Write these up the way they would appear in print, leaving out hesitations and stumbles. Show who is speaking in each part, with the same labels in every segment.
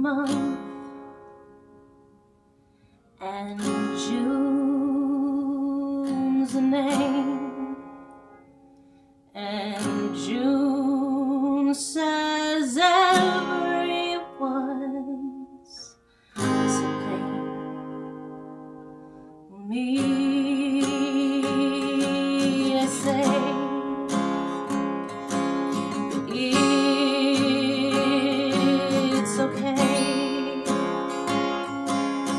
Speaker 1: month, and June's a name, and June says everyone's to blame. Me, I say, it's okay,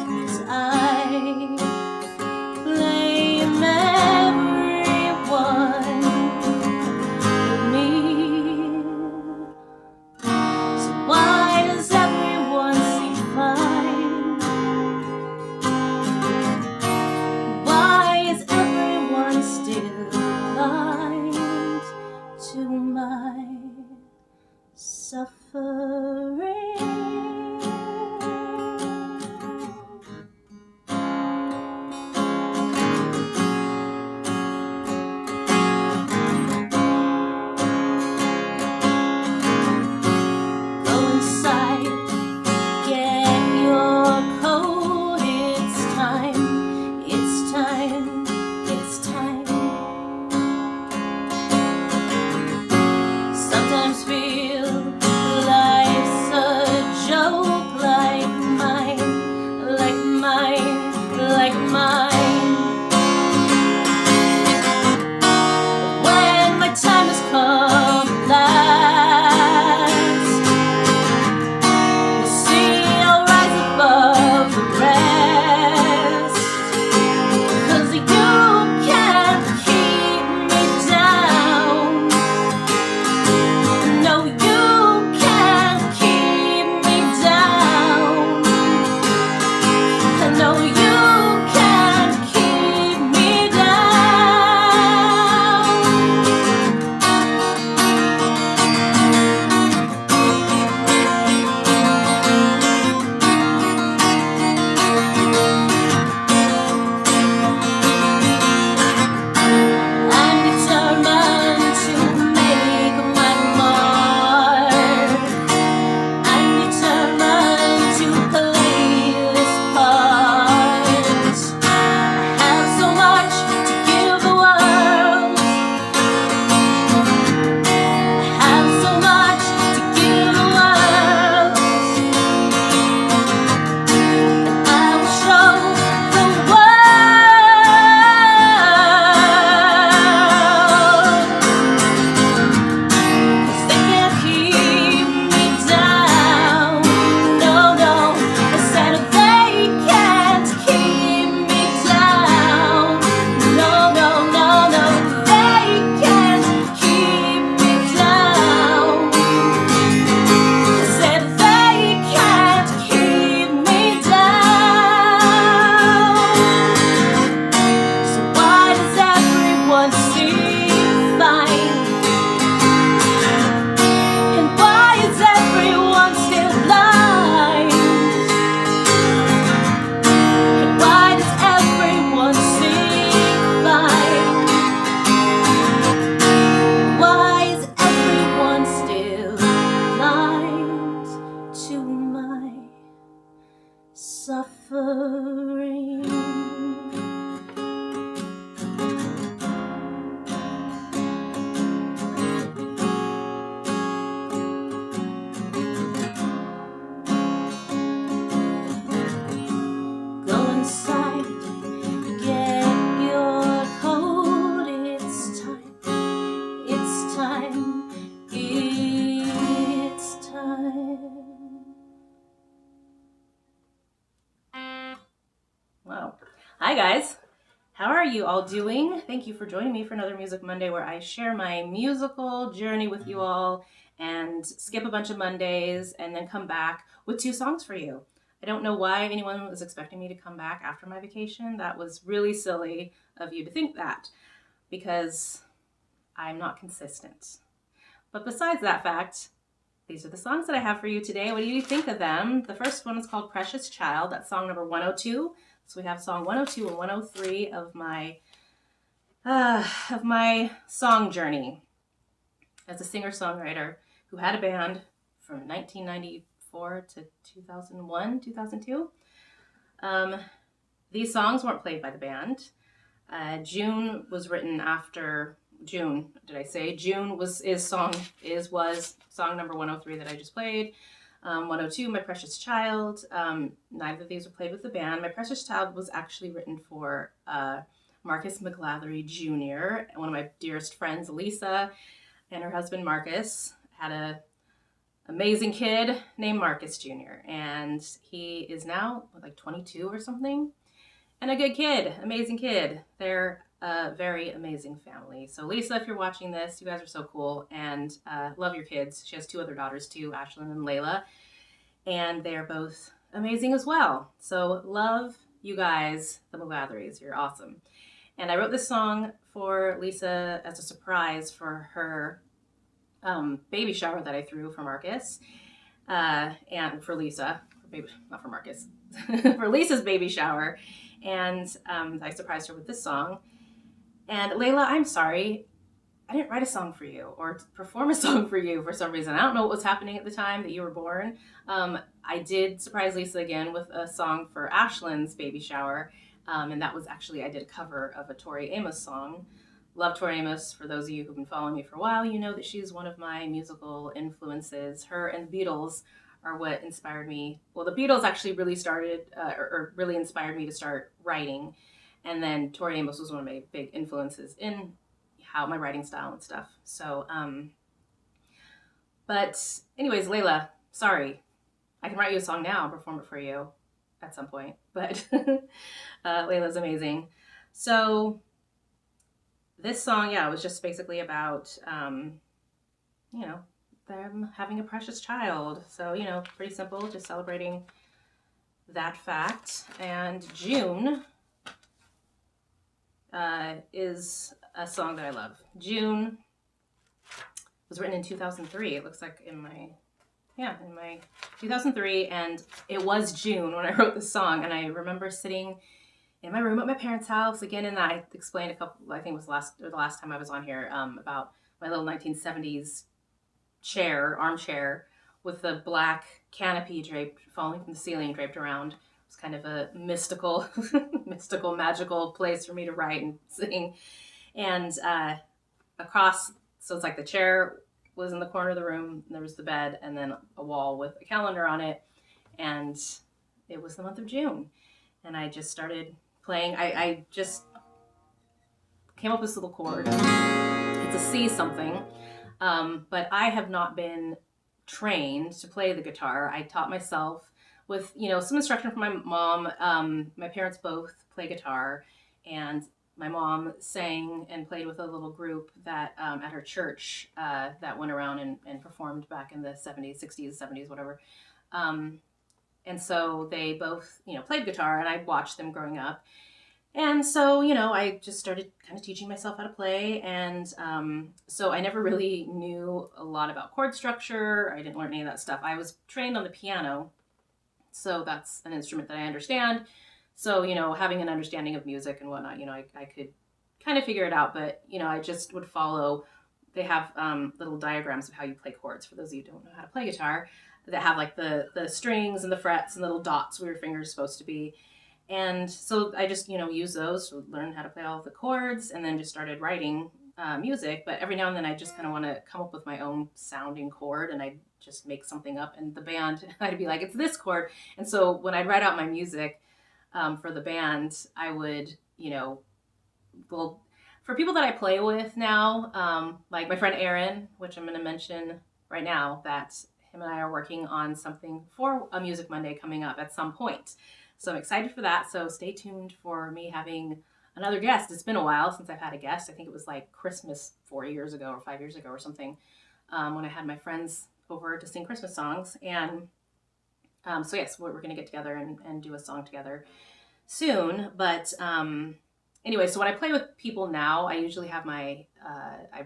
Speaker 1: 'cause I blame everyone but me. So why does everyone seem fine? Why is everyone still blind to my suffering? Go inside, get your coat, it's time, it's time, it's time. Sometimes feel life's a joke, like mine, like mine, like mine. When my time has come at last, you'll see I'll rise above the rest. 'Cause you can't keep me down. No, you can't keep me down. No, you can't keep me down. I'm determined to make my mark. I'm determined to play this part. I have so much to give the world. I have so much to give the world. And I will show the world. 'Cause they can't keep me down. No, no, I said they can't keep me down. No, no, no, no, they can't keep me down. I said they can't keep me down. So why does everyone seem fine? And why is everyone still blind? And why does everyone seem fine? Why is everyone still blind to my suffering? Go inside, get your coat, it's time, it's time, it's time. Wow. Hi guys. How are you all doing? Thank you for joining me for another Music Monday where I share my musical journey with you all and skip a bunch of Mondays and then come back with 2 songs for you. I don't know why anyone was expecting me to come back after my vacation. That was really silly of you to think that, because I'm not consistent. But besides that fact, these are the songs that I have for you today. What do you think of them? The first one is called Precious Child. That's song number 102. So we have song 102 and 103 of my song journey as a singer-songwriter who had a band from 1995 2004 to 2001, 2002. These songs weren't played by the band. June was written after June. Did I say June was song number 103 that I just played. 102, My Precious Child. Neither of these were played with the band. My Precious Child was actually written for Marcus McGlathery Jr., one of my dearest friends, Lisa, and her husband Marcus had a amazing kid named Marcus Jr., and he is now like 22 or something, and a good kid, amazing kid. They're a very amazing family. So Lisa, if you're watching this, you guys are so cool, and love your kids. She has 2 other daughters too, Ashlyn and Layla, and they're both amazing as well. So love you guys, the McGlatherys. You're awesome. And I wrote this song for Lisa as a surprise for her baby shower that I threw for Marcus, and for Lisa, not for Marcus, for Lisa's baby shower. And I surprised her with this song. And Layla, I'm sorry, I didn't write a song for you or perform a song for you for some reason. I don't know what was happening at the time that you were born. I did surprise Lisa again with a song for Ashlyn's baby shower. And that was actually, I did a cover of a Tori Amos song. Love Tori Amos. For those of you who've been following me for a while, you know that she's one of my musical influences. Her and the Beatles are what inspired me. Well, the Beatles actually really started, or really inspired me to start writing. And then Tori Amos was one of my big influences in how my writing style and stuff. So, but anyways, Layla, sorry. I can write you a song now and perform it for you at some point. But Layla's amazing. So this song, yeah, was just basically about, you know, them having a precious child. So, you know, pretty simple, just celebrating that fact. And June is a song that I love. June was written in 2003. It looks like in my 2003, and it was June when I wrote the song. And I remember sitting in my room at my parents' house again, and I explained I think it was the last time I was on here, about my little 1970s armchair with the black canopy falling from the ceiling, draped around. It was kind of a mystical, magical place for me to write and sing. And across, so it's like the chair was in the corner of the room, and there was the bed, and then a wall with a calendar on it, and it was the month of June. And I just started playing. I just came up with this little chord. It's a C something, but I have not been trained to play the guitar. I taught myself with, some instruction from my mom. My parents both play guitar, and my mom sang and played with a little group that at her church that went around and performed back in the 70s, 60s, 70s, whatever. And so they both, played guitar, and I watched them growing up. And so, I just started kind of teaching myself how to play. And so I never really knew a lot about chord structure. I didn't learn any of that stuff. I was trained on the piano. So that's an instrument that I understand. So, having an understanding of music and whatnot, I could kind of figure it out. But, I just would follow. They have little diagrams of how you play chords, for those of you who don't know how to play guitar, that have like the strings and the frets and little dots where your finger's supposed to be. And so I just, use those to learn how to play all of the chords, and then just started writing music. But every now and then I just kind of want to come up with my own sounding chord, and I just make something up. And the band, I'd be like, it's this chord. And so when I'd write out my music for the band, I would, well, for people that I play with now, like my friend Aaron, which I'm going to mention right now, that him and I are working on something for a Music Monday coming up at some point. So I'm excited for that. So stay tuned for me having another guest. It's been a while since I've had a guest. I think it was like Christmas 4 years ago or 5 years ago or something, when I had my friends over to sing Christmas songs. And so yes, we're going to get together and do a song together soon. But anyway, so when I play with people now, I usually have I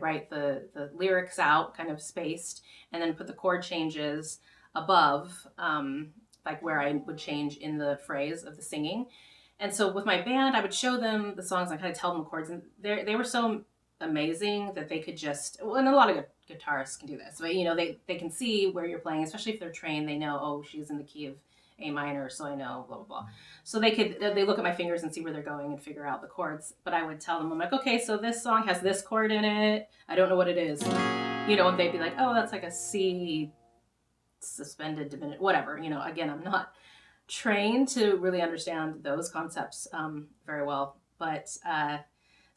Speaker 1: write the lyrics out kind of spaced, and then put the chord changes above, like where I would change in the phrase of the singing. And so with my band, I would show them the songs and kind of tell them the chords, and they were so amazing that they could just, well, and a lot of guitarists can do this. But you know, they can see where you're playing, especially if they're trained. They know, oh, she's in the key of A minor, so I know blah blah blah. So they look at my fingers and see where they're going and figure out the chords. But I would tell them, I'm like, okay, so this song has this chord in it. I don't know what it is, you know, and they'd be like, oh, that's like a C suspended diminished, whatever. You know, again, I'm not trained to really understand those concepts very well, but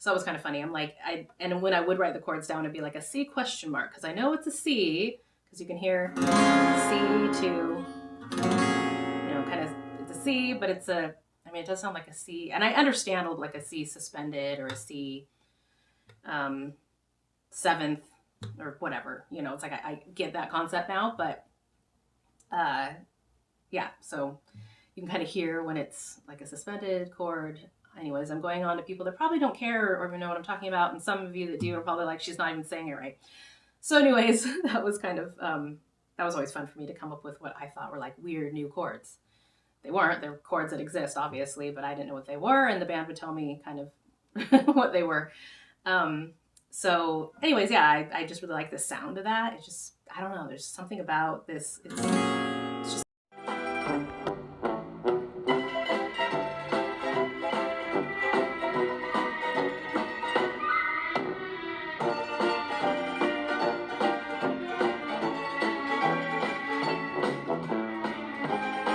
Speaker 1: so it was kind of funny. I'm like, and when I would write the chords down, it'd be like a C question mark, because I know it's a C, because you can hear C to, you know, kind of, it's a C, but it's a, I mean, it does sound like a C, and I understand like a C suspended or a C seventh or whatever, you know, it's like I get that concept now, but yeah, so you can kind of hear when it's like a suspended chord. Anyways, I'm going on to people that probably don't care or even know what I'm talking about, and some of you that do are probably like, she's not even saying it right. So anyways, that was kind of, that was always fun for me to come up with what I thought were like weird new chords. They weren't, they're chords that exist, obviously, but I didn't know what they were, and the band would tell me kind of what they were. So anyways, yeah, I just really like the sound of that. It's just, I don't know, there's something about this, it's